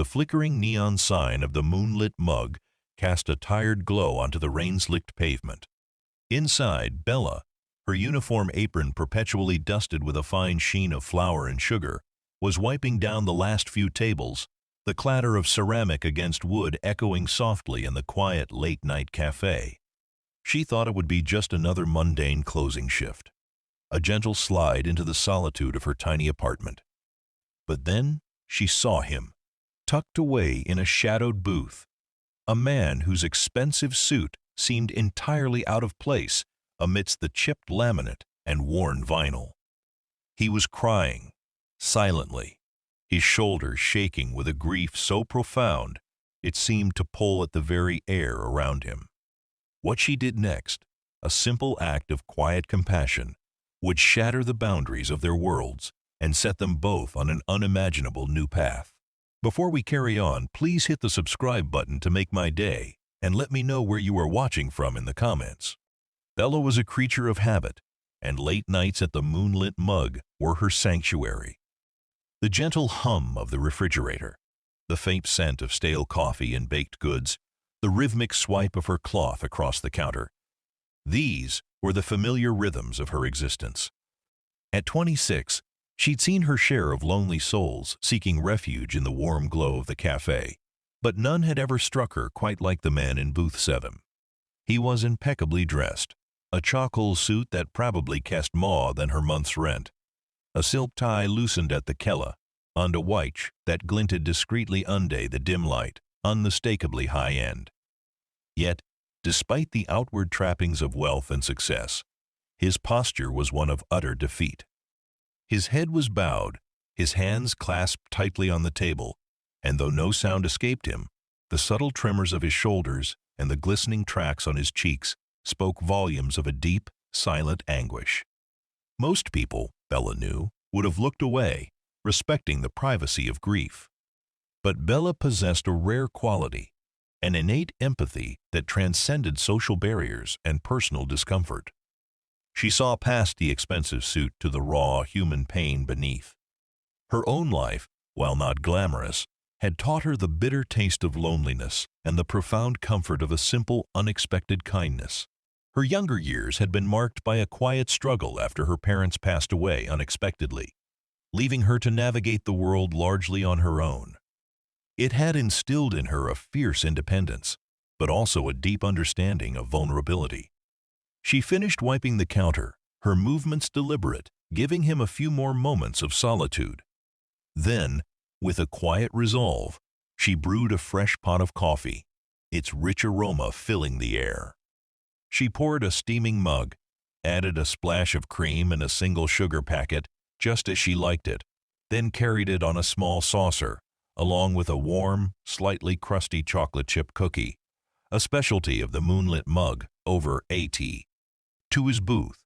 The flickering neon sign of the moonlit mug cast a tired glow onto the rain-slicked pavement. Inside, Bella, her uniform apron perpetually dusted with a fine sheen of flour and sugar, was wiping down the last few tables, the clatter of ceramic against wood echoing softly in the quiet late-night café. She thought it would be just another mundane closing shift, a gentle slide into the solitude of her tiny apartment. But then she saw him, tucked away in a shadowed booth, a man whose expensive suit seemed entirely out of place amidst the chipped laminate and worn vinyl. He was crying, silently, his shoulders shaking with a grief so profound it seemed to pull at the very air around him. What she did next, a simple act of quiet compassion, would shatter the boundaries of their worlds and set them both on an unimaginable new path. Before we carry on, please hit the subscribe button to make my day, and let me know where you are watching from in the comments. Bella was a creature of habit, and late nights at the moonlit mug were her sanctuary. The gentle hum of the refrigerator, the faint scent of stale coffee and baked goods, the rhythmic swipe of her cloth across the counter. These were the familiar rhythms of her existence. At 26, she'd seen her share of lonely souls seeking refuge in the warm glow of the cafe, but none had ever struck her quite like the man in booth 7. He was impeccably dressed, a charcoal suit that probably cost more than her month's rent, a silk tie loosened at the kella, and a watch that glinted discreetly under the dim light, unmistakably high-end. Yet, despite the outward trappings of wealth and success, his posture was one of utter defeat. His head was bowed, his hands clasped tightly on the table, and though no sound escaped him, the subtle tremors of his shoulders and the glistening tracks on his cheeks spoke volumes of a deep, silent anguish. Most people, Bella knew, would have looked away, respecting the privacy of grief. But Bella possessed a rare quality, an innate empathy that transcended social barriers and personal discomfort. She saw past the expensive suit to the raw human pain beneath. Her own life, while not glamorous, had taught her the bitter taste of loneliness and the profound comfort of a simple, unexpected kindness. Her younger years had been marked by a quiet struggle after her parents passed away unexpectedly, leaving her to navigate the world largely on her own. It had instilled in her a fierce independence, but also a deep understanding of vulnerability. She finished wiping the counter, her movements deliberate, giving him a few more moments of solitude. Then, with a quiet resolve, she brewed a fresh pot of coffee, its rich aroma filling the air. She poured a steaming mug, added a splash of cream and a single sugar packet, just as she liked it, then carried it on a small saucer, along with a warm, slightly crusty chocolate chip cookie, a specialty of the moonlit mug, over A.T. to his booth.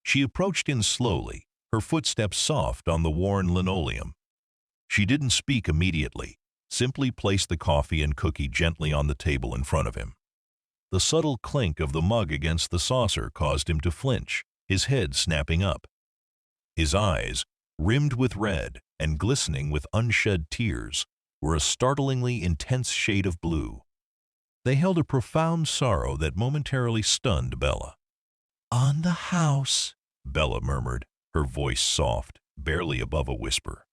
She approached in slowly, her footsteps soft on the worn linoleum. She didn't speak immediately, simply placed the coffee and cookie gently on the table in front of him. The subtle clink of the mug against the saucer caused him to flinch, his head snapping up. His eyes, rimmed with red and glistening with unshed tears, were a startlingly intense shade of blue. They held a profound sorrow that momentarily stunned Bella. "On the house," Bella murmured, her voice soft, barely above a whisper.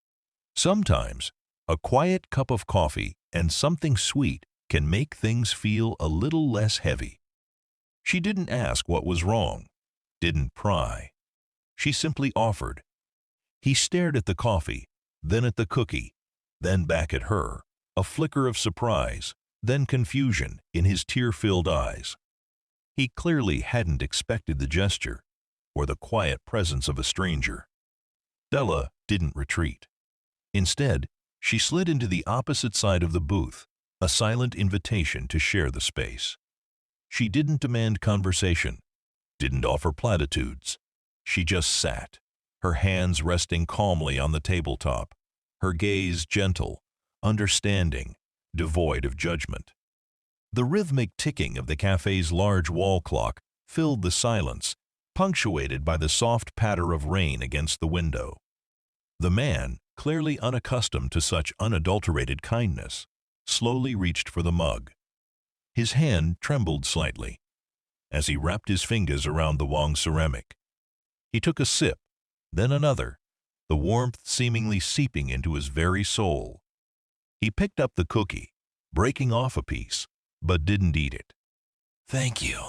Sometimes, a quiet cup of coffee and something sweet can make things feel a little less heavy. She didn't ask what was wrong, didn't pry. She simply offered. He stared at the coffee, then at the cookie, then back at her, a flicker of surprise, then confusion in his tear-filled eyes. He clearly hadn't expected the gesture, or the quiet presence of a stranger. Bella didn't retreat. Instead, she slid into the opposite side of the booth, a silent invitation to share the space. She didn't demand conversation, didn't offer platitudes. She just sat, her hands resting calmly on the tabletop, her gaze gentle, understanding, devoid of judgment. The rhythmic ticking of the cafe's large wall clock filled the silence, punctuated by the soft patter of rain against the window. The man, clearly unaccustomed to such unadulterated kindness, slowly reached for the mug. His hand trembled slightly as he wrapped his fingers around the Wong ceramic. He took a sip, then another, the warmth seemingly seeping into his very soul. He picked up the cookie, breaking off a piece, but didn't eat it. "Thank you,"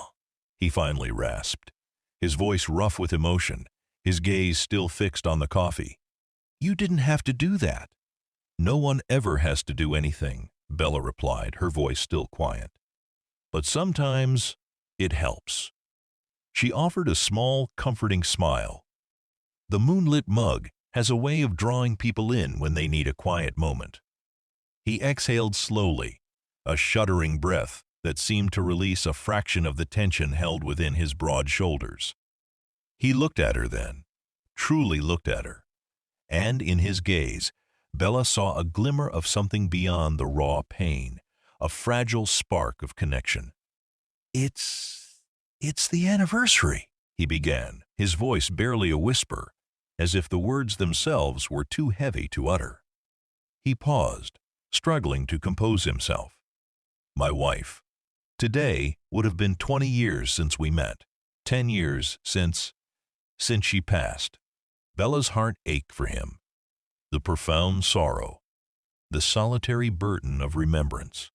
he finally rasped, his voice rough with emotion, his gaze still fixed on the coffee. "You didn't have to do that." "No one ever has to do anything," Bella replied, her voice still quiet. "But sometimes it helps." She offered a small, comforting smile. The moonlit mug has a way of drawing people in when they need a quiet moment. He exhaled slowly, a shuddering breath that seemed to release a fraction of the tension held within his broad shoulders. He looked at her then, truly looked at her, and in his gaze, Bella saw a glimmer of something beyond the raw pain, a fragile spark of connection. It's the anniversary," he began, his voice barely a whisper, as if the words themselves were too heavy to utter. He paused, struggling to compose himself. "My wife. Today would have been 20 years since we met, 10 years since she passed." Bella's heart ached for him. The profound sorrow, the solitary burden of remembrance.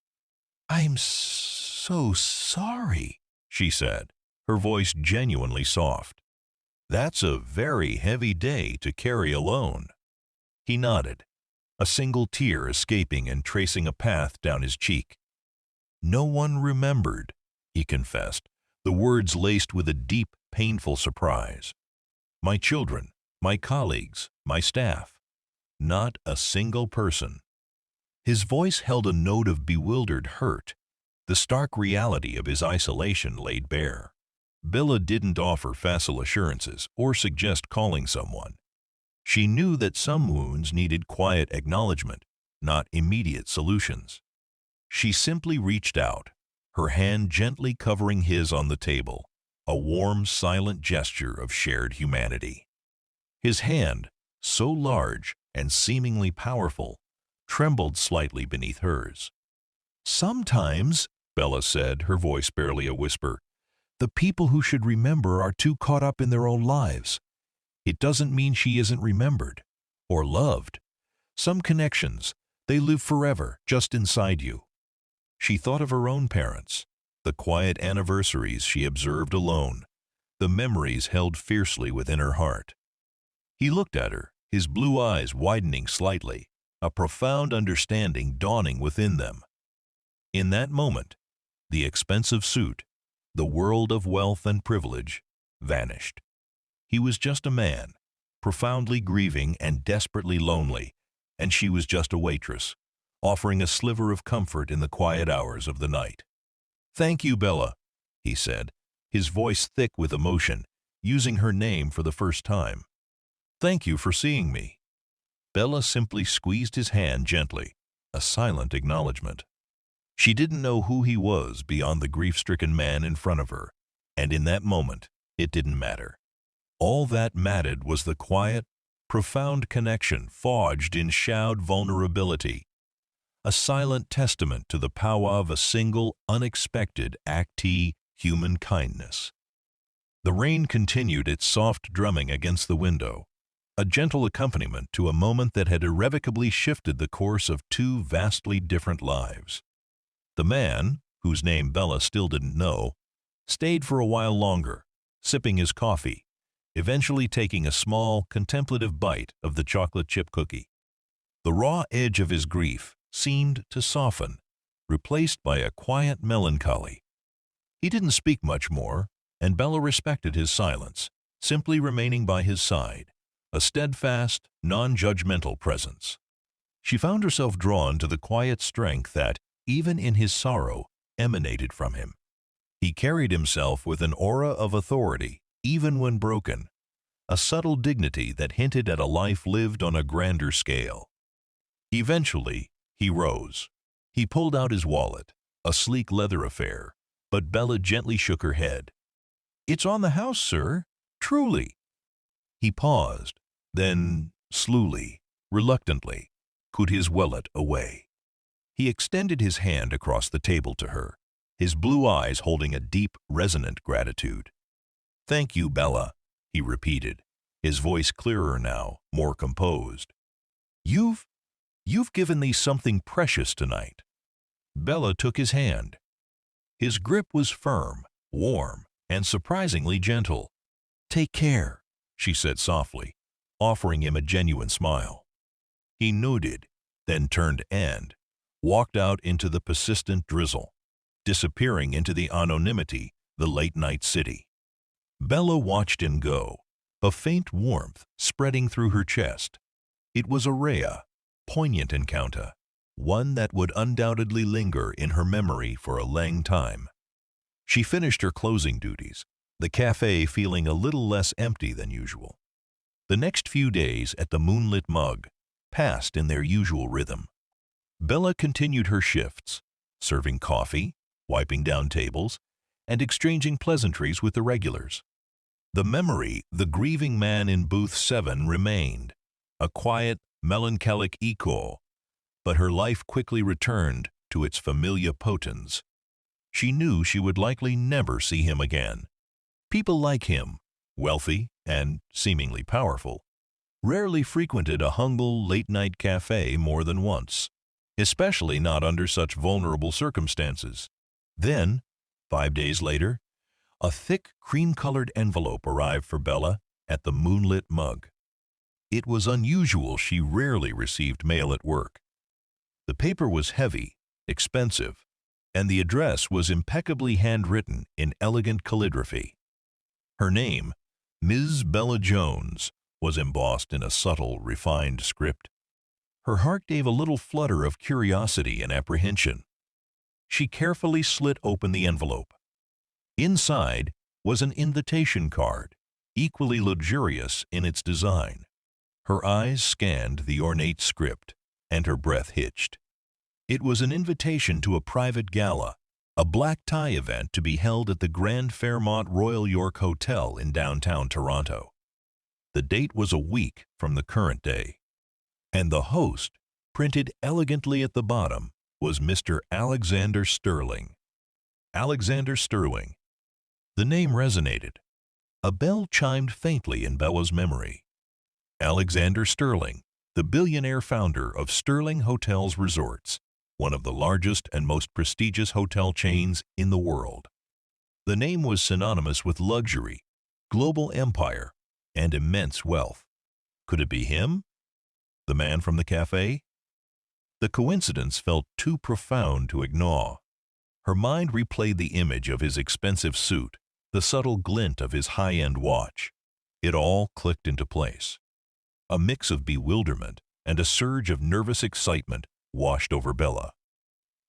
"I'm so sorry," she said, her voice genuinely soft. "That's a very heavy day to carry alone." He nodded, a single tear escaping and tracing a path down his cheek. "No one remembered," he confessed, the words laced with a deep, painful surprise. "My children, my colleagues, my staff. Not a single person." His voice held a note of bewildered hurt, the stark reality of his isolation laid bare. Bella didn't offer facile assurances or suggest calling someone. She knew that some wounds needed quiet acknowledgement, not immediate solutions. She simply reached out, her hand gently covering his on the table, a warm, silent gesture of shared humanity. His hand, so large and seemingly powerful, trembled slightly beneath hers. "Sometimes," Bella said, her voice barely a whisper, "the people who should remember are too caught up in their own lives. It doesn't mean she isn't remembered or loved. Some connections, they live forever just inside you." She thought of her own parents, the quiet anniversaries she observed alone, the memories held fiercely within her heart. He looked at her, his blue eyes widening slightly, a profound understanding dawning within them. In that moment, the expensive suit, the world of wealth and privilege, vanished. He was just a man, profoundly grieving and desperately lonely, and she was just a waitress, offering a sliver of comfort in the quiet hours of the night. "Thank you, Bella," he said, his voice thick with emotion, using her name for the first time. "Thank you for seeing me." Bella simply squeezed his hand gently, a silent acknowledgement. She didn't know who he was beyond the grief-stricken man in front of her, and in that moment, it didn't matter. All that mattered was the quiet, profound connection forged in showed vulnerability, a silent testament to the power of a single, unexpected, acti human kindness. The rain continued its soft drumming against the window, a gentle accompaniment to a moment that had irrevocably shifted the course of two vastly different lives. The man, whose name Bella still didn't know, stayed for a while longer, sipping his coffee, eventually taking a small, contemplative bite of the chocolate chip cookie. The raw edge of his grief seemed to soften, replaced by a quiet melancholy. He didn't speak much more, and Bella respected his silence, simply remaining by his side, a steadfast, non-judgmental presence. She found herself drawn to the quiet strength that, even in his sorrow, emanated from him. He carried himself with an aura of authority, even when broken, a subtle dignity that hinted at a life lived on a grander scale. Eventually, he rose. He pulled out his wallet, a sleek leather affair, but Bella gently shook her head. "It's on the house, sir. Truly." He paused, then, slowly, reluctantly, put his wallet away. He extended his hand across the table to her, his blue eyes holding a deep, resonant gratitude. "Thank you, Bella," he repeated, his voice clearer now, more composed. You've given me something precious tonight." Bella took his hand. His grip was firm, warm, and surprisingly gentle. "Take care," she said softly, offering him a genuine smile. He nodded, then turned and walked out into the persistent drizzle, disappearing into the anonymity, the late-night city. Bella watched him go, a faint warmth spreading through her chest. It was a rare, poignant encounter, one that would undoubtedly linger in her memory for a long time. She finished her closing duties, the cafe feeling a little less empty than usual. The next few days at the Moonlit Mug passed in their usual rhythm. Bella continued her shifts, serving coffee, wiping down tables, and exchanging pleasantries with the regulars. The grieving man in booth 7 remained, a quiet, melancholic echo, but her life quickly returned to its familiar potence. She knew she would likely never see him again. People like him, wealthy and seemingly powerful, rarely frequented a humble late-night cafe more than once, especially not under such vulnerable circumstances. Then, 5 days later, a thick, cream-colored envelope arrived for Bella at the Moonlit Mug. It was unusual. She rarely received mail at work. The paper was heavy, expensive, and the address was impeccably handwritten in elegant calligraphy. Her name, Ms. Bella Jones, was embossed in a subtle, refined script. Her heart gave a little flutter of curiosity and apprehension. She carefully slit open the envelope. Inside was an invitation card, equally luxurious in its design. Her eyes scanned the ornate script, and her breath hitched. It was an invitation to a private gala, a black tie event to be held at the Grand Fairmont Royal York Hotel in downtown Toronto. The date was a week from the current day, and the host, printed elegantly at the bottom, was Mr. Alexander Sterling. Alexander Sterling. The name resonated. A bell chimed faintly in Bella's memory. Alexander Sterling, the billionaire founder of Sterling Hotels Resorts, one of the largest and most prestigious hotel chains in the world. The name was synonymous with luxury, global empire, and immense wealth. Could it be him? The man from the cafe? The coincidence felt too profound to ignore. Her mind replayed the image of his expensive suit, the subtle glint of his high-end watch. It all clicked into place. A mix of bewilderment and a surge of nervous excitement washed over Bella.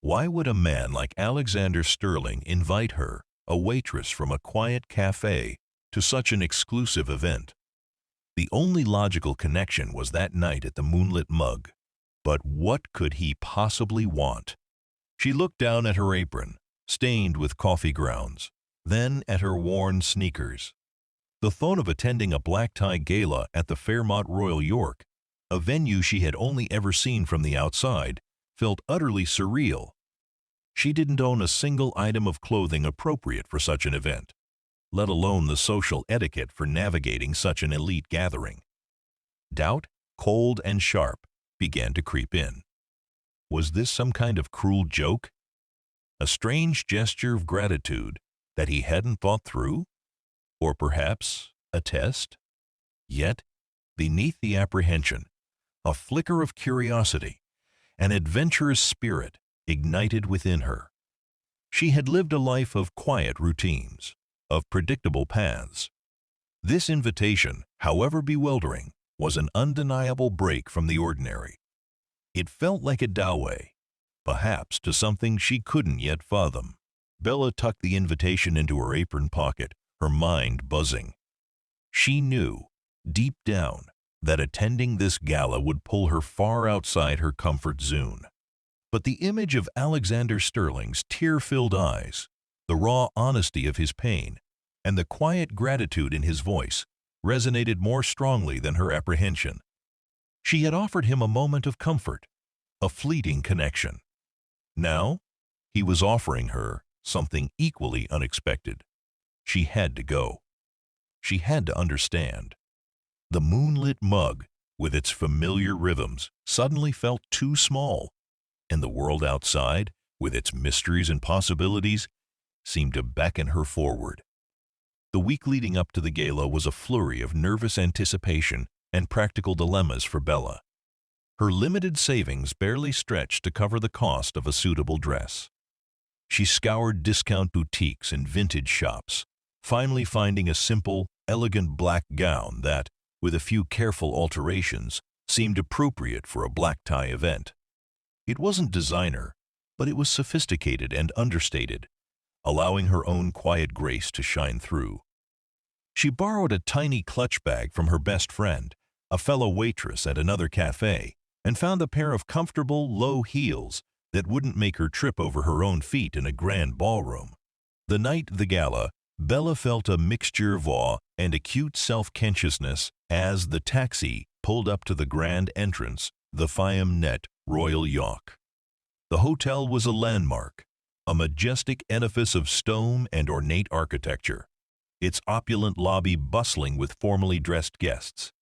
Why would a man like Alexander Sterling invite her, a waitress from a quiet cafe, to such an exclusive event? The only logical connection was that night at the Moonlit Mug. But what could he possibly want? She looked down at her apron, stained with coffee grounds, then at her worn sneakers. The thought of attending a black-tie gala at the Fairmont Royal York, a venue she had only ever seen from the outside, felt utterly surreal. She didn't own a single item of clothing appropriate for such an event, let alone the social etiquette for navigating such an elite gathering. Doubt, cold and sharp, began to creep in. Was this some kind of cruel joke? A strange gesture of gratitude that he hadn't thought through? Or perhaps a test? Yet, beneath the apprehension, a flicker of curiosity, an adventurous spirit ignited within her. She had lived a life of quiet routines, of predictable paths. This invitation, however bewildering, was an undeniable break from the ordinary. It felt like a doorway, perhaps to something she couldn't yet fathom. Bella tucked the invitation into her apron pocket, her mind buzzing. She knew, deep down, that attending this gala would pull her far outside her comfort zone. But the image of Alexander Sterling's tear-filled eyes, the raw honesty of his pain, and the quiet gratitude in his voice resonated more strongly than her apprehension. She had offered him a moment of comfort, a fleeting connection. Now, he was offering her something equally unexpected. She had to go. She had to understand. The moonlit mug, with its familiar rhythms, suddenly felt too small, and the world outside, with its mysteries and possibilities, seemed to beckon her forward. The week leading up to the gala was a flurry of nervous anticipation and practical dilemmas for Bella. Her limited savings barely stretched to cover the cost of a suitable dress. She scoured discount boutiques and vintage shops, finally finding a simple, elegant black gown that, with a few careful alterations, seemed appropriate for a black tie event. It wasn't designer, but it was sophisticated and understated, allowing her own quiet grace to shine through. She borrowed a tiny clutch bag from her best friend, a fellow waitress at another café, and found a pair of comfortable, low heels that wouldn't make her trip over her own feet in a grand ballroom. The night of the gala, Bella felt a mixture of awe and acute self-consciousness as the taxi pulled up to the grand entrance, the Fiam Net Royal Yacht. The hotel was a landmark, a majestic edifice of stone and ornate architecture, its opulent lobby bustling with formally dressed guests.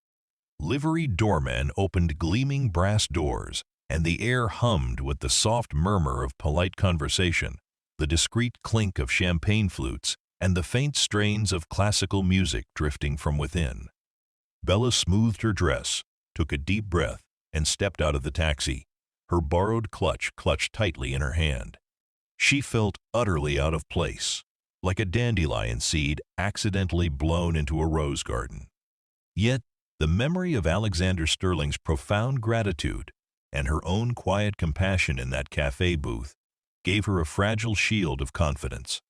Liveried doormen opened gleaming brass doors, and the air hummed with the soft murmur of polite conversation, the discreet clink of champagne flutes, and the faint strains of classical music drifting from within. Bella smoothed her dress, took a deep breath, and stepped out of the taxi, her borrowed clutch clutched tightly in her hand. She felt utterly out of place, like a dandelion seed accidentally blown into a rose garden. Yet, the memory of Alexander Sterling's profound gratitude and her own quiet compassion in that cafe booth gave her a fragile shield of confidence.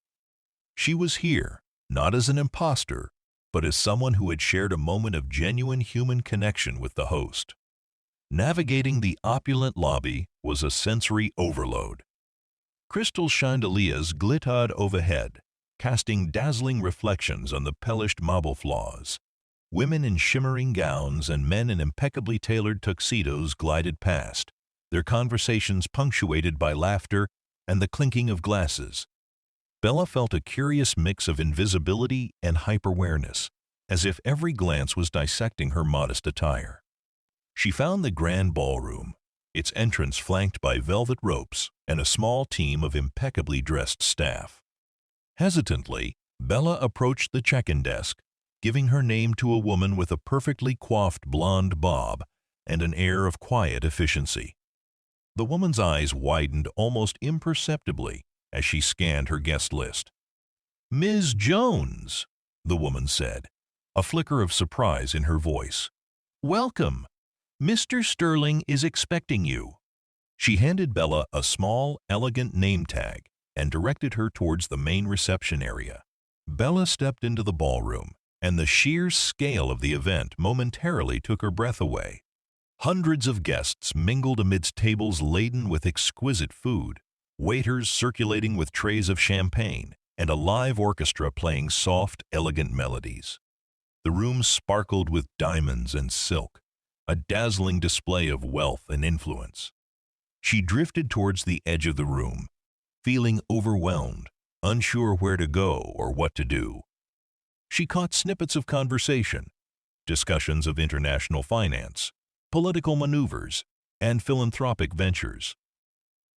She was here, not as an imposter, but as someone who had shared a moment of genuine human connection with the host. Navigating the opulent lobby was a sensory overload. Crystal chandeliers glittered overhead, casting dazzling reflections on the polished marble floors. Women in shimmering gowns and men in impeccably tailored tuxedos glided past, their conversations punctuated by laughter and the clinking of glasses. Bella felt a curious mix of invisibility and hyper-awareness, as if every glance was dissecting her modest attire. She found the grand ballroom, its entrance flanked by velvet ropes and a small team of impeccably dressed staff. Hesitantly, Bella approached the check-in desk, giving her name to a woman with a perfectly coiffed blonde bob and an air of quiet efficiency. The woman's eyes widened almost imperceptibly as she scanned her guest list. "Ms. Jones," the woman said, a flicker of surprise in her voice. "Welcome. Mr. Sterling is expecting you." She handed Bella a small, elegant name tag and directed her towards the main reception area. Bella stepped into the ballroom, and the sheer scale of the event momentarily took her breath away. Hundreds of guests mingled amidst tables laden with exquisite food, waiters circulating with trays of champagne, and a live orchestra playing soft, elegant melodies. The room sparkled with diamonds and silk, a dazzling display of wealth and influence. She drifted towards the edge of the room, feeling overwhelmed, unsure where to go or what to do. She caught snippets of conversation, discussions of international finance, political maneuvers, and philanthropic ventures.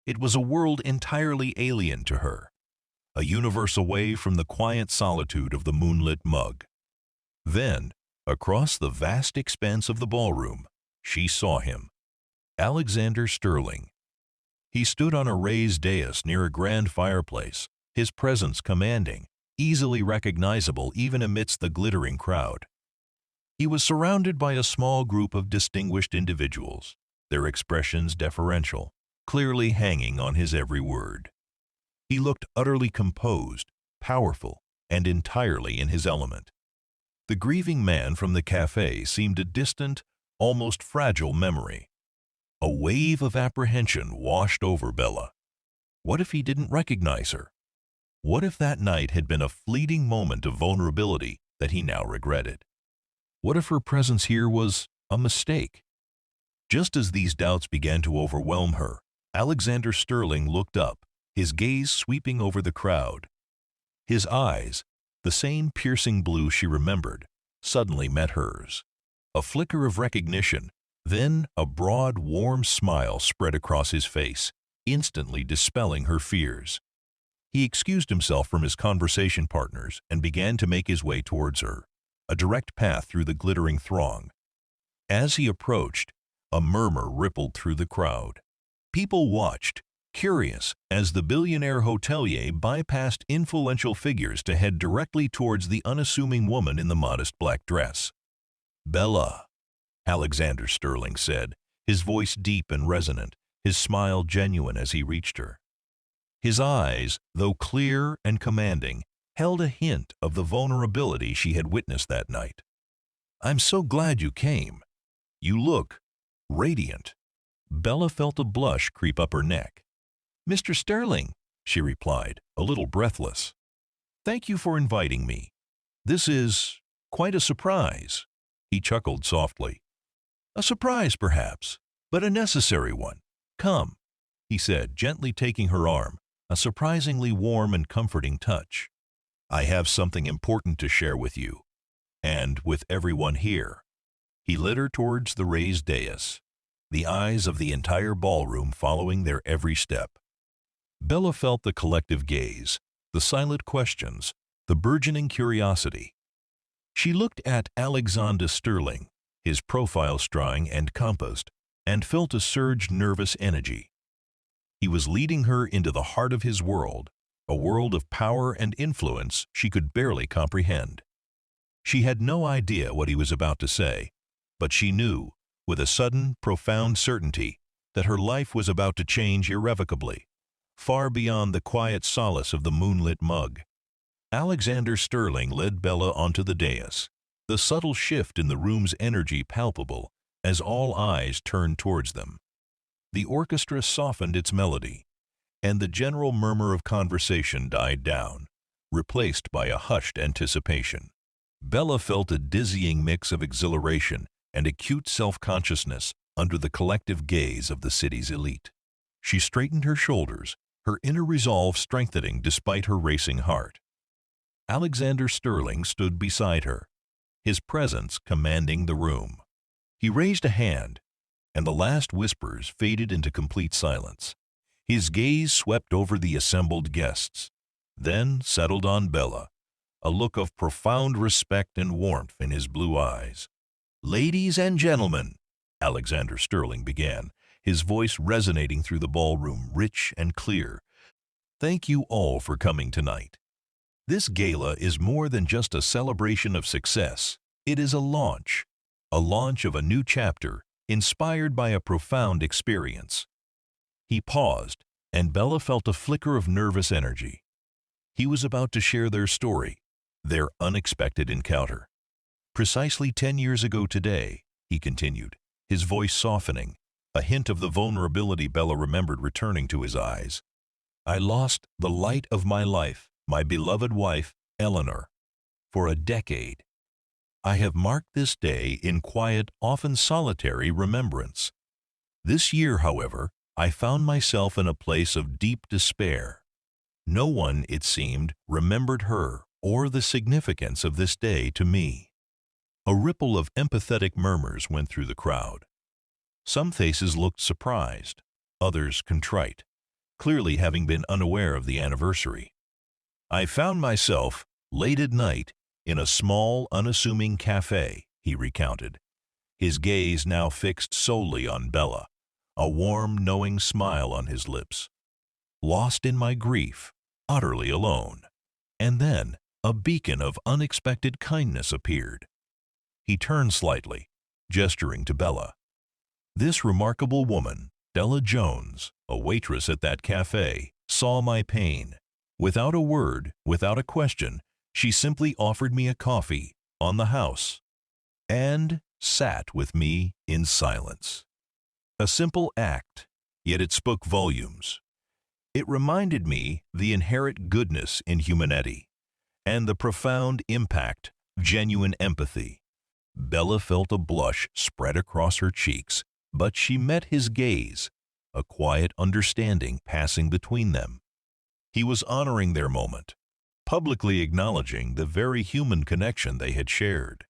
It was a world entirely alien to her, a universe away from the quiet solitude of the moonlit mug. Then, across the vast expanse of the ballroom, she saw him, Alexander Sterling. He stood on a raised dais near a grand fireplace, his presence commanding, easily recognizable even amidst the glittering crowd. He was surrounded by a small group of distinguished individuals, their expressions deferential, clearly hanging on his every word. He looked utterly composed, powerful, and entirely in his element. The grieving man from the cafe seemed a distant, almost fragile memory. A wave of apprehension washed over Bella. What if he didn't recognize her? What if that night had been a fleeting moment of vulnerability that he now regretted? What if her presence here was a mistake? Just as these doubts began to overwhelm her, Alexander Sterling looked up, his gaze sweeping over the crowd. His eyes, the same piercing blue she remembered, suddenly met hers. A flicker of recognition, then a broad, warm smile spread across his face, instantly dispelling her fears. He excused himself from his conversation partners and began to make his way towards her, a direct path through the glittering throng. As he approached, a murmur rippled through the crowd. People watched, curious, as the billionaire hotelier bypassed influential figures to head directly towards the unassuming woman in the modest black dress. "Bella," Alexander Sterling said, his voice deep and resonant, his smile genuine as he reached her. His eyes, though clear and commanding, held a hint of the vulnerability she had witnessed that night. "I'm so glad you came. You look radiant." Bella felt a blush creep up her neck. "Mr. Sterling," she replied, a little breathless. "Thank you for inviting me. This is quite a surprise." He chuckled softly. "A surprise, perhaps, but a necessary one. Come," he said, gently taking her arm, a surprisingly warm and comforting touch. "I have something important to share with you, and with everyone here." He led her towards the raised dais, the eyes of the entire ballroom following their every step. Bella felt the collective gaze, the silent questions, the burgeoning curiosity. She looked at Alexander Sterling, his profile strong and composed, and felt a surged nervous energy. He was leading her into the heart of his world, a world of power and influence she could barely comprehend. She had no idea what he was about to say, but she knew, with a sudden, profound certainty, that her life was about to change irrevocably, far beyond the quiet solace of the moonlit mug. Alexander Sterling led Bella onto the dais, the subtle shift in the room's energy palpable as all eyes turned towards them. The orchestra softened its melody, and the general murmur of conversation died down, replaced by a hushed anticipation. Bella felt a dizzying mix of exhilaration and acute self-consciousness under the collective gaze of the city's elite. She straightened her shoulders, her inner resolve strengthening despite her racing heart. Alexander Sterling stood beside her, his presence commanding the room. He raised a hand, and the last whispers faded into complete silence. His gaze swept over the assembled guests, then settled on Bella, a look of profound respect and warmth in his blue eyes. "Ladies and gentlemen," Alexander Sterling began, his voice resonating through the ballroom, rich and clear, "thank you all for coming tonight. This gala is more than just a celebration of success. It is a launch of a new chapter, inspired by a profound experience." He paused, and Bella felt a flicker of nervous energy. He was about to share their story, their unexpected encounter. "Precisely 10 years ago today," he continued, his voice softening, a hint of the vulnerability Bella remembered returning to his eyes, "I lost the light of my life, my beloved wife, Eleanor, for a decade. I have marked this day in quiet, often solitary remembrance. This year, however, I found myself in a place of deep despair. No one, it seemed, remembered her or the significance of this day to me." A ripple of empathetic murmurs went through the crowd. Some faces looked surprised, others contrite, clearly having been unaware of the anniversary. "I found myself, late at night, in a small, unassuming café," he recounted, his gaze now fixed solely on Bella, a warm, knowing smile on his lips. "Lost in my grief, utterly alone. And then a beacon of unexpected kindness appeared." He turned slightly, gesturing to Bella. "This remarkable woman, Della Jones, a waitress at that café, saw my pain. Without a word, without a question, she simply offered me a coffee on the house and sat with me in silence. A simple act, yet it spoke volumes. It reminded me the inherent goodness in humanity and the profound impact of genuine empathy." Bella felt a blush spread across her cheeks, But she met his gaze, a quiet understanding passing between them. He was honoring their moment, publicly acknowledging the very human connection they had shared.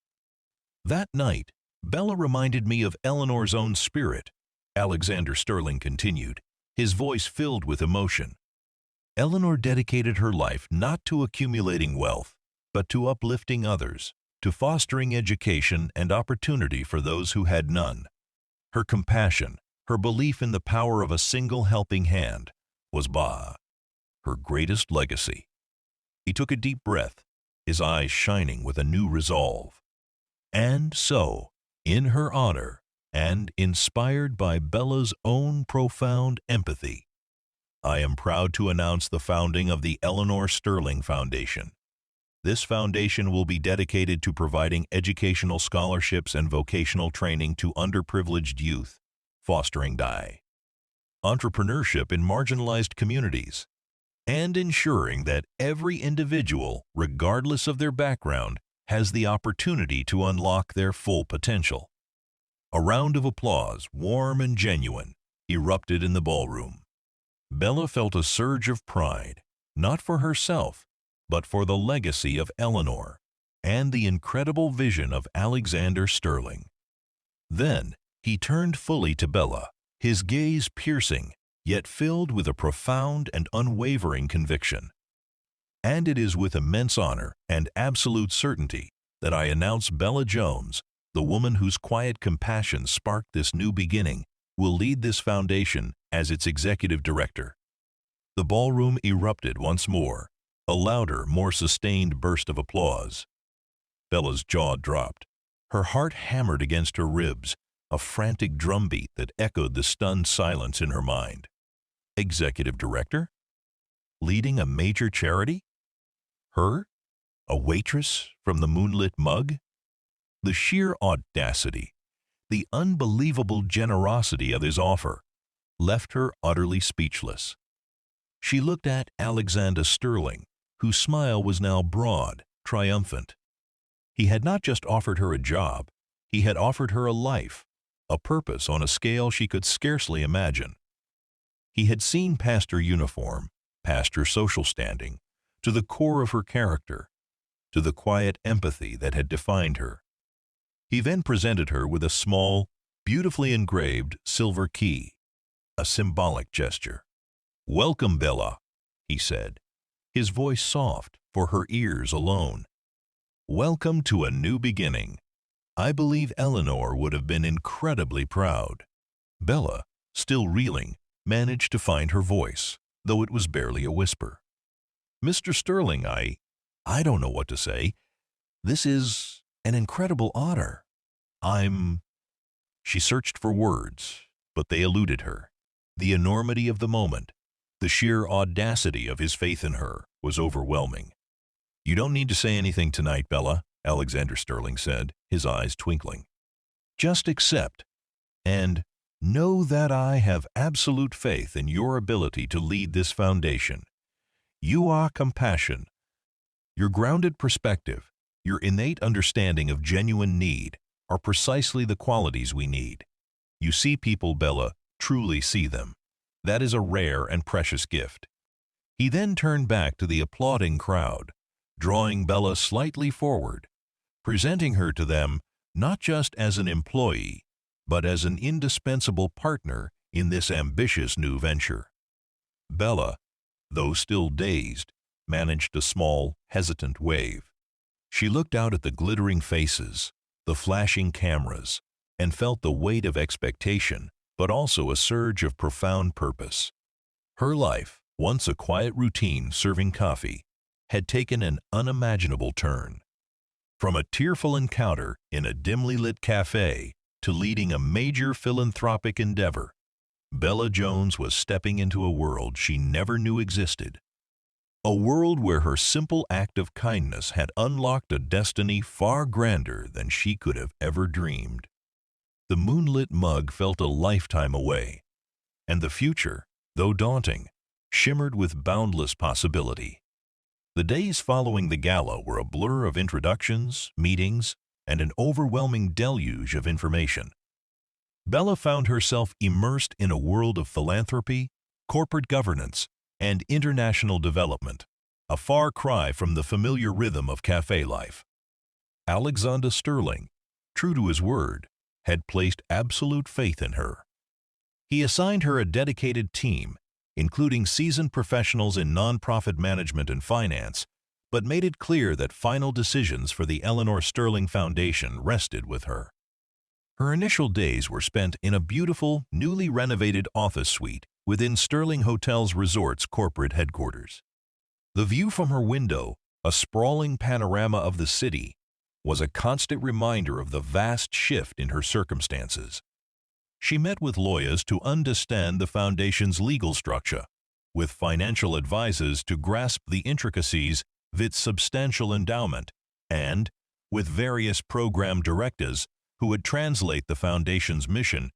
That night, Bella reminded me of Eleanor's own spirit, Alexander Sterling continued, his voice filled with emotion. Eleanor dedicated her life not to accumulating wealth, but to uplifting others, to fostering education and opportunity for those who had none. Her compassion, her belief in the power of a single helping hand, was her greatest legacy. He took a deep breath, his eyes shining with a new resolve. And so, in her honor, and inspired by Bella's own profound empathy, I am proud to announce the founding of the Eleanor Sterling Foundation. This foundation will be dedicated to providing educational scholarships and vocational training to underprivileged youth, fostering entrepreneurship in marginalized communities, and ensuring that every individual, regardless of their background, has the opportunity to unlock their full potential. A round of applause, warm and genuine, erupted in the ballroom. Bella felt a surge of pride, not for herself, but for the legacy of Eleanor and the incredible vision of Alexander Sterling. Then he turned fully to Bella, his gaze piercing, yet filled with a profound and unwavering conviction. And it is with immense honor and absolute certainty that I announce Bella Jones, the woman whose quiet compassion sparked this new beginning, will lead this foundation as its executive director. The ballroom erupted once more, a louder, more sustained burst of applause. Bella's jaw dropped. Her heart hammered against her ribs, a frantic drumbeat that echoed the stunned silence in her mind. Executive director? Leading a major charity? Her? A waitress from the moonlit mug? The sheer audacity, the unbelievable generosity of his offer, left her utterly speechless. She looked at Alexander Sterling, whose smile was now broad, triumphant. He had not just offered her a job, he had offered her a life, a purpose on a scale she could scarcely imagine. He had seen past her uniform, past her social standing, to the core of her character, to the quiet empathy that had defined her. He then presented her with a small, beautifully engraved silver key, a symbolic gesture. "Welcome, Bella," he said, his voice soft for her ears alone. "Welcome to a new beginning. I believe Eleanor would have been incredibly proud." Bella, still reeling, managed to find her voice, though it was barely a whisper. "Mr. Sterling, I don't know what to say. This is an incredible honor. She searched for words, but they eluded her. The enormity of the moment, the sheer audacity of his faith in her, was overwhelming. "You don't need to say anything tonight, Bella," Alexander Sterling said, his eyes twinkling. "Just accept, and know that I have absolute faith in your ability to lead this foundation. You are compassion. Your grounded perspective, your innate understanding of genuine need, are precisely the qualities we need. You see people, Bella, truly see them. That is a rare and precious gift." He then turned back to the applauding crowd, drawing Bella slightly forward, presenting her to them not just as an employee, but as an indispensable partner in this ambitious new venture. Bella, though still dazed, managed a small, hesitant wave. She looked out at the glittering faces, the flashing cameras, and felt the weight of expectation, but also a surge of profound purpose. Her life, once a quiet routine serving coffee, had taken an unimaginable turn. From a tearful encounter in a dimly lit café to leading a major philanthropic endeavor, Bella Jones was stepping into a world she never knew existed. A world where her simple act of kindness had unlocked a destiny far grander than she could have ever dreamed. The moonlit mug felt a lifetime away, and the future, though daunting, shimmered with boundless possibility. The days following the gala were a blur of introductions, meetings, and an overwhelming deluge of information. Bella found herself immersed in a world of philanthropy, corporate governance, and international development, a far cry from the familiar rhythm of cafe life. Alexander Sterling, true to his word, had placed absolute faith in her. He assigned her a dedicated team, including seasoned professionals in nonprofit management and finance, but made it clear that final decisions for the Eleanor Sterling Foundation rested with her. Her initial days were spent in a beautiful, newly renovated office suite within Sterling Hotels Resort's corporate headquarters. The view from her window, a sprawling panorama of the city, was a constant reminder of the vast shift in her circumstances. She met with lawyers to understand the foundation's legal structure, with financial advisors to grasp the intricacies of its substantial endowment, and with various program directors who would translate the foundation's mission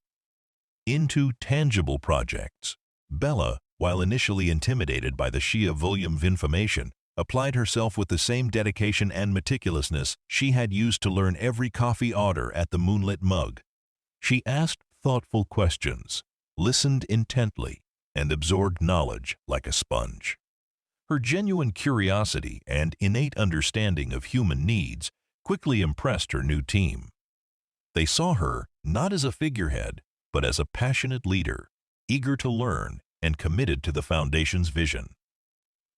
into tangible projects. Bella, while initially intimidated by the sheer volume of information, applied herself with the same dedication and meticulousness she had used to learn every coffee order at the Moonlit Mug. She asked thoughtful questions, listened intently, and absorbed knowledge like a sponge. Her genuine curiosity and innate understanding of human needs quickly impressed her new team. They saw her not as a figurehead, but as a passionate leader, eager to learn and committed to the foundation's vision.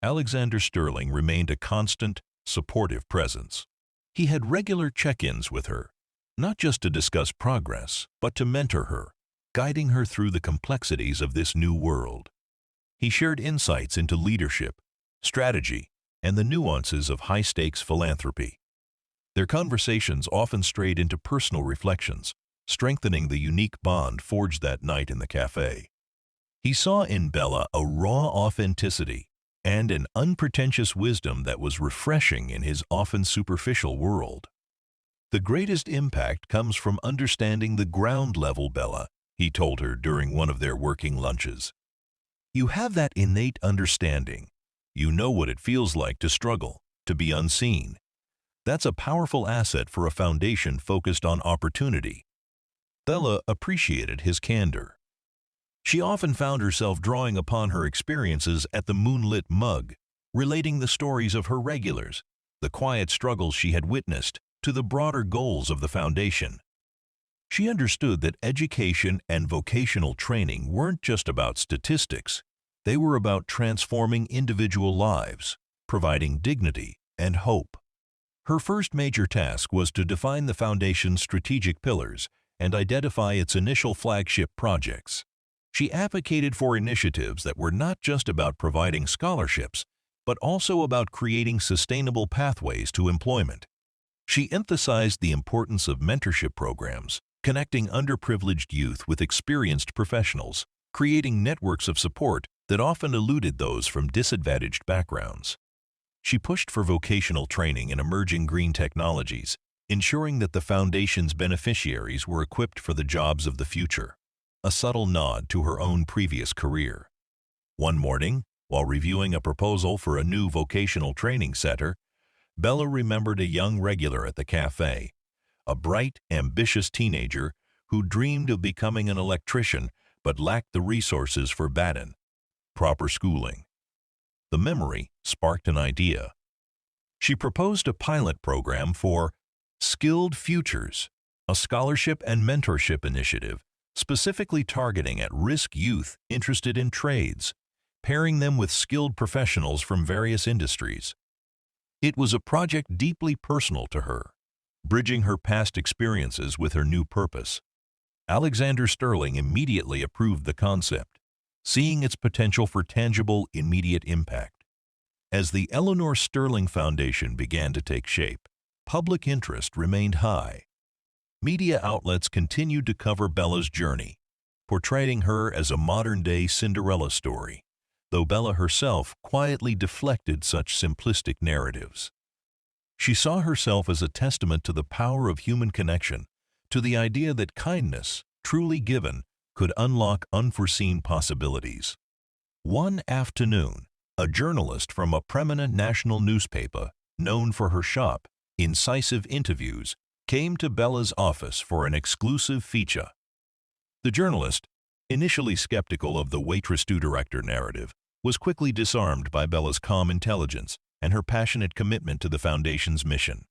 Alexander Sterling remained a constant, supportive presence. He had regular check-ins with her, not just to discuss progress, but to mentor her, guiding her through the complexities of this new world. He shared insights into leadership, strategy, and the nuances of high-stakes philanthropy. Their conversations often strayed into personal reflections, strengthening the unique bond forged that night in the cafe. He saw in Bella a raw authenticity and an unpretentious wisdom that was refreshing in his often superficial world. "The greatest impact comes from understanding the ground level, Bella," he told her during one of their working lunches. "You have that innate understanding. You know what it feels like to struggle, to be unseen. That's a powerful asset for a foundation focused on opportunity." Bella appreciated his candor. She often found herself drawing upon her experiences at the Moonlit Mug, relating the stories of her regulars, the quiet struggles she had witnessed, to the broader goals of the foundation. She understood that education and vocational training weren't just about statistics. They were about transforming individual lives, providing dignity and hope. Her first major task was to define the foundation's strategic pillars and identify its initial flagship projects. She advocated for initiatives that were not just about providing scholarships, but also about creating sustainable pathways to employment. She emphasized the importance of mentorship programs, connecting underprivileged youth with experienced professionals, creating networks of support that often eluded those from disadvantaged backgrounds. She pushed for vocational training in emerging green technologies, ensuring that the foundation's beneficiaries were equipped for the jobs of the future, a subtle nod to her own previous career. One morning, while reviewing a proposal for a new vocational training center, Bella remembered a young regular at the cafe, a bright, ambitious teenager who dreamed of becoming an electrician but lacked the resources for proper schooling. The memory sparked an idea. She proposed a pilot program for Skilled Futures, a scholarship and mentorship initiative specifically targeting at-risk youth interested in trades, pairing them with skilled professionals from various industries. It was a project deeply personal to her, bridging her past experiences with her new purpose. Alexander Sterling immediately approved the concept, seeing its potential for tangible, immediate impact. As the Eleanor Sterling Foundation began to take shape, public interest remained high. Media outlets continued to cover Bella's journey, portraying her as a modern-day Cinderella story, though Bella herself quietly deflected such simplistic narratives. She saw herself as a testament to the power of human connection, to the idea that kindness, truly given, could unlock unforeseen possibilities. One afternoon, a journalist from a prominent national newspaper, known for her sharp, incisive interviews, came to Bella's office for an exclusive feature. The journalist, initially skeptical of the Waitress to director narrative, was quickly disarmed by Bella's calm intelligence and her passionate commitment to the Foundation's mission.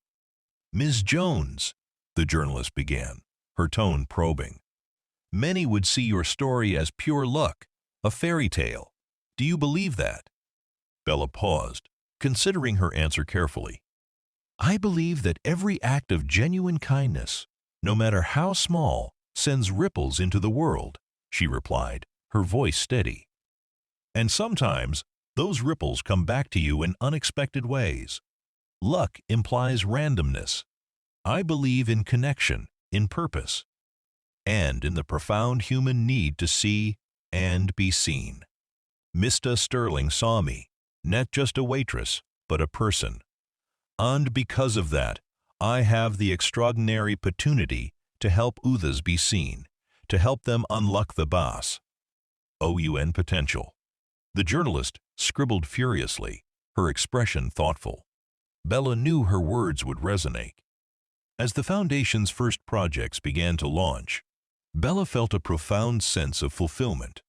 "Ms. Jones," the journalist began, her tone probing, "many would see your story as pure luck, a fairy tale. Do you believe that?" Bella paused, considering her answer carefully. "I believe that every act of genuine kindness, no matter how small, sends ripples into the world," she replied, her voice steady. "And sometimes those ripples come back to you in unexpected ways. Luck implies randomness. I believe in connection, in purpose, and in the profound human need to see and be seen. Mr. Sterling saw me, not just a waitress, but a person. And because of that, I have the extraordinary opportunity to help others be seen, to help them unlock the boss. OUN potential." The journalist scribbled furiously, her expression thoughtful. Bella knew her words would resonate. As the Foundation's first projects began to launch, Bella felt a profound sense of fulfillment.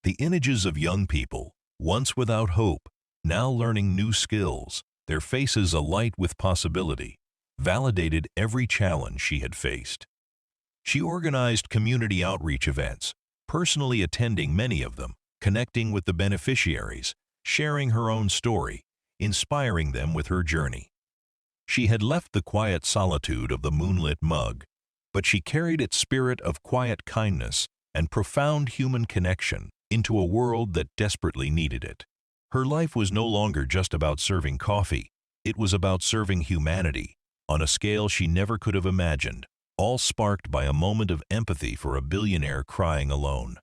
The images of young people, once without hope, now learning new skills, their faces alight with possibility, validated every challenge she had faced. She organized community outreach events, personally attending many of them, connecting with the beneficiaries, sharing her own story, inspiring them with her journey. She had left the quiet solitude of the moonlit mug, but she carried its spirit of quiet kindness and profound human connection into a world that desperately needed it. Her life was no longer just about serving coffee. It was about serving humanity on a scale she never could have imagined, all sparked by a moment of empathy for a billionaire crying alone.